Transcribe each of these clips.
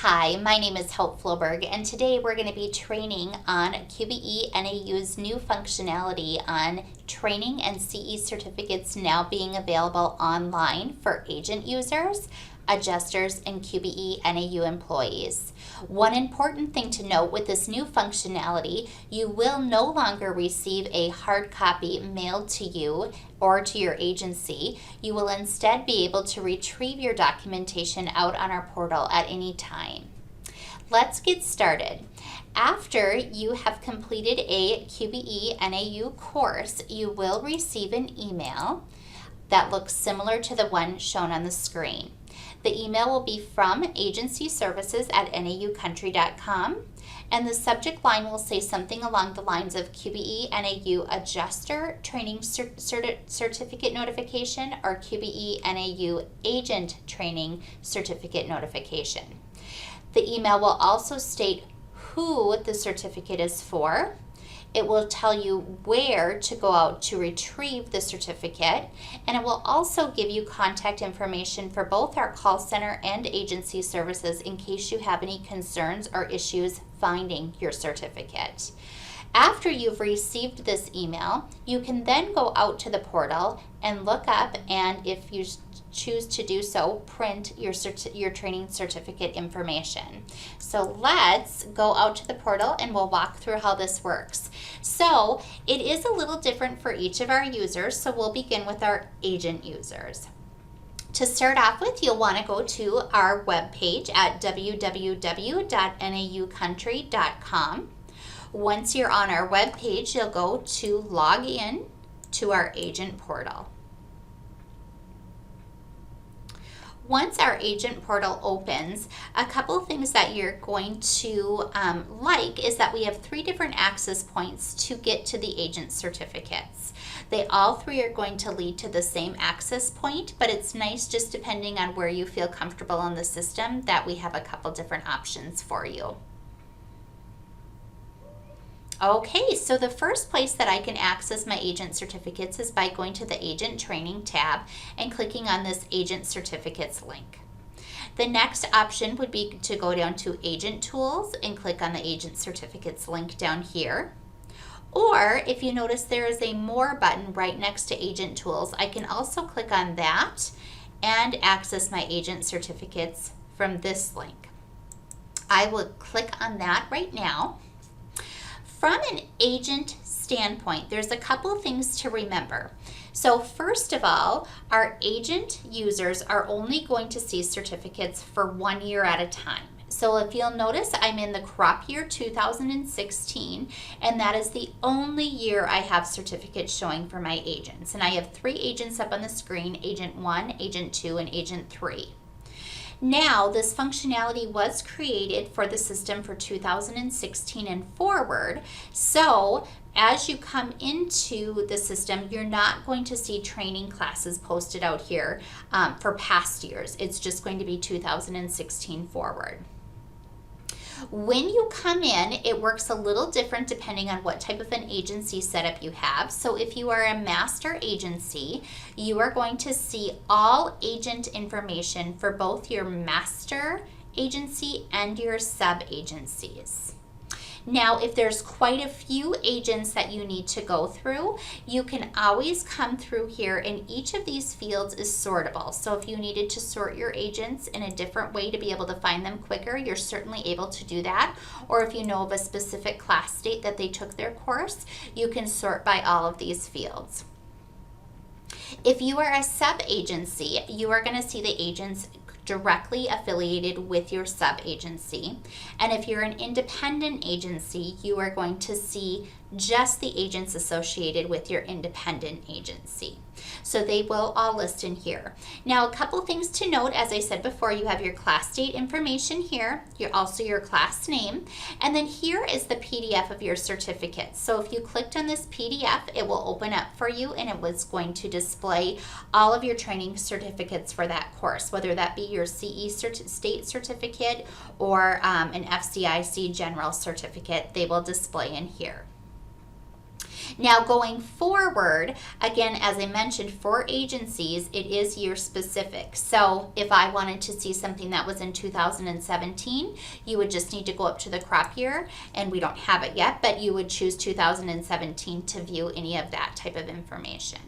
Hi, my name is Hope Floberg, and today we're going to be training on QBE NAU's new functionality on training and CE certificates now being available online for agent users, adjusters, and QBE NAU employees. One important thing to note with this new functionality, you will no longer receive a hard copy mailed to you or to your agency. You will instead be able to retrieve your documentation out on our portal at any time. Let's get started. After you have completed a QBE NAU course, you will receive an email that looks similar to the one shown on the screen. The email will be from agencyservices@naucountry.com, and the subject line will say something along the lines of QBE NAU Adjuster Training Certificate Notification or QBE NAU Agent Training Certificate Notification. The email will also state who the certificate is for. It will tell you where to go out to retrieve the certificate, and it will also give you contact information for both our call center and agency services in case you have any concerns or issues finding your certificate. After you've received this email, you can then go out to the portal and look up, and if you choose to do so, print your training certificate information. So let's go out to the portal and we'll walk through how this works. So it is a little different for each of our users, so we'll begin with our agent users. To start off with, you'll want to go to our webpage at www.naucountry.com. Once you're on our webpage, you'll go to log in to our agent portal. Once our agent portal opens, a couple of things that you're going to like is that we have 3 different access points to get to the agent certificates. They all 3 are going to lead to the same access point, but it's nice just depending on where you feel comfortable in the system that we have a couple different options for you. Okay, so the first place that I can access my agent certificates is by going to the Agent Training tab and clicking on this Agent Certificates link. The next option would be to go down to Agent Tools and click on the Agent Certificates link down here. Or if you notice there is a More button right next to Agent Tools, I can also click on that and access my agent certificates from this link. I will click on that right now. From an agent standpoint, there's a couple things to remember. So first of all, our agent users are only going to see certificates for 1 year at a time. So if you'll notice, I'm in the crop year 2016, and that is the only year I have certificates showing for my agents. And I have 3 agents up on the screen, Agent 1, Agent 2, and Agent 3. Now, this functionality was created for the system for 2016 and forward, so as you come into the system, you're not going to see training classes posted out here for past years. It's just going to be 2016 forward. When you come in, it works a little different depending on what type of an agency setup you have. So if you are a master agency, you are going to see all agent information for both your master agency and your sub-agencies. Now, if there's quite a few agents that you need to go through, you can always come through here, and each of these fields is sortable. So if you needed to sort your agents in a different way to be able to find them quicker, you're certainly able to do that. Or if you know of a specific class date that they took their course, you can sort by all of these fields. If you are a sub-agency, you are going to see the agents directly affiliated with your sub-agency. And if you're an independent agency, you are going to see just the agents associated with your independent agency. So they will all list in here. Now, a couple things to note, as I said before, you have your class date information here, also your class name, and then here is the PDF of your certificate. So if you clicked on this PDF, it will open up for you, and it was going to display all of your training certificates for that course, whether that be your CE state certificate or an FCIC general certificate. They will display in here. Now going forward, again, as I mentioned, for agencies, it is year specific. So if I wanted to see something that was in 2017, you would just need to go up to the crop year, and we don't have it yet, but you would choose 2017 to view any of that type of information.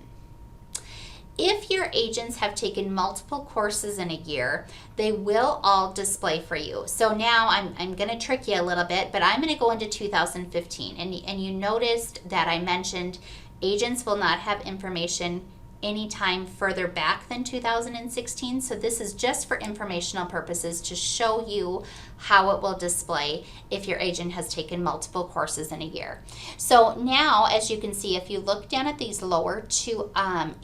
If your agents have taken multiple courses in a year, they will all display for you. So now I'm going to trick you a little bit, but I'm going to go into 2015. And you noticed that I mentioned agents will not have information any time further back than 2016. So this is just for informational purposes to show you how it will display if your agent has taken multiple courses in a year. So now, as you can see, if you look down at these lower two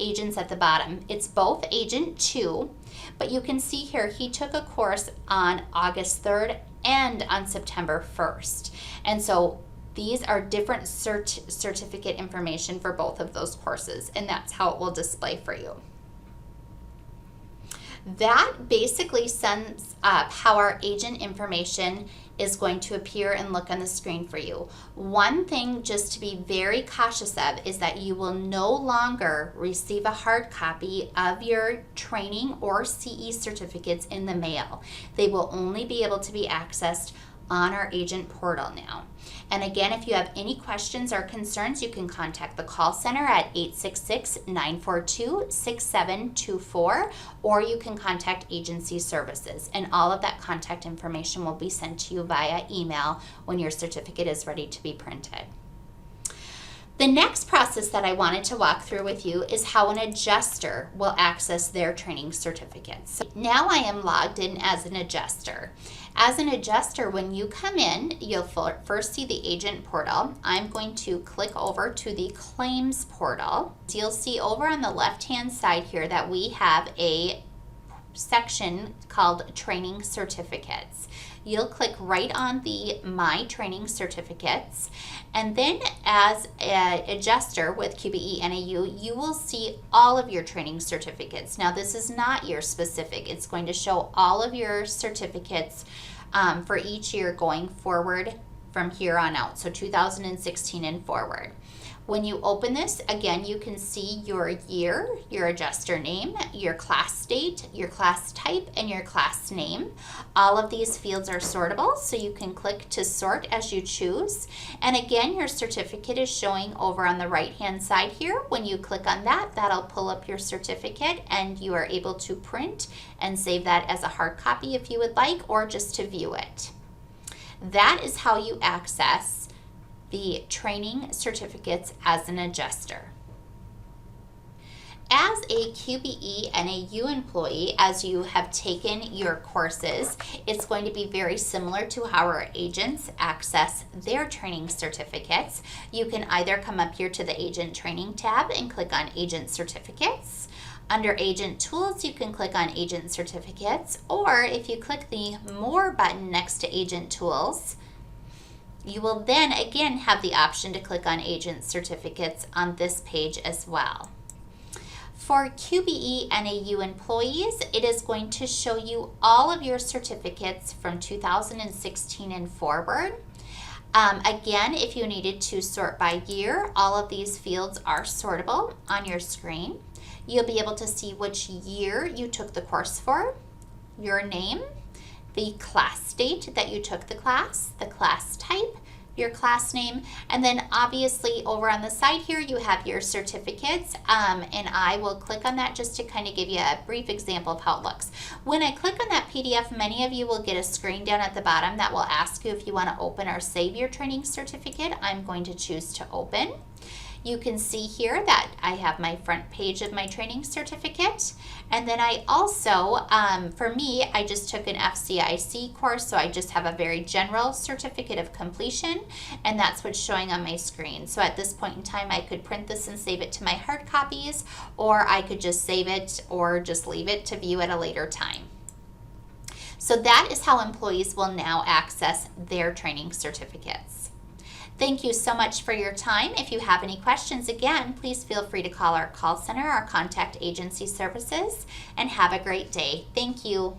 agents at the bottom, it's both agent 2, but you can see here he took a course on August 3rd and on September 1st. And so these are different certificate information for both of those courses, and that's how it will display for you. That basically sums up how our agent information is going to appear and look on the screen for you. One thing just to be very cautious of is that you will no longer receive a hard copy of your training or CE certificates in the mail. They will only be able to be accessed on our agent portal now. And again, if you have any questions or concerns, you can contact the call center at 866-942-6724, or you can contact agency services. And all of that contact information will be sent to you via email when your certificate is ready to be printed. The next process that I wanted to walk through with you is how an adjuster will access their training certificates. So now I am logged in as an adjuster. As an adjuster, when you come in, you'll first see the agent portal. I'm going to click over to the claims portal. So you'll see over on the left-hand side here that we have a section called Training Certificates. You'll click right on the My Training Certificates, and then as an adjuster with QBE NAU, you will see all of your training certificates. Now this is not year specific. It's going to show all of your certificates for each year going forward from here on out, so 2016 and forward. When you open this, again, you can see your year, your adjuster name, your class date, your class type, and your class name. All of these fields are sortable, so you can click to sort as you choose. And again, your certificate is showing over on the right-hand side here. When you click on that, that'll pull up your certificate, and you are able to print and save that as a hard copy if you would like, or just to view it. That is how you access the training certificates as an adjuster. As a QBE NAU employee, as you have taken your courses, it's going to be very similar to how our agents access their training certificates. You can either come up here to the Agent Training tab and click on Agent Certificates. Under Agent Tools, you can click on Agent Certificates, or if you click the More button next to Agent Tools, you will then again have the option to click on Agent Certificates on this page as well. For QBE NAU employees, it is going to show you all of your certificates from 2016 and forward. Again, if you needed to sort by year, all of these fields are sortable on your screen. You'll be able to see which year you took the course for, your name, the class date that you took the class type, your class name, and then obviously over on the side here you have your certificates, and I will click on that just to kind of give you a brief example of how it looks. When I click on that PDF, many of you will get a screen down at the bottom that will ask you if you want to open or save your training certificate. I'm going to choose to open. You can see here that I have my front page of my training certificate. And then I also, for me, I just took an FCIC course, so I just have a very general certificate of completion, and that's what's showing on my screen. So at this point in time, I could print this and save it to my hard copies, or I could just save it or just leave it to view at a later time. So that is how employees will now access their training certificates. Thank you so much for your time. If you have any questions, again, please feel free to call our call center or contact agency services, and have a great day. Thank you.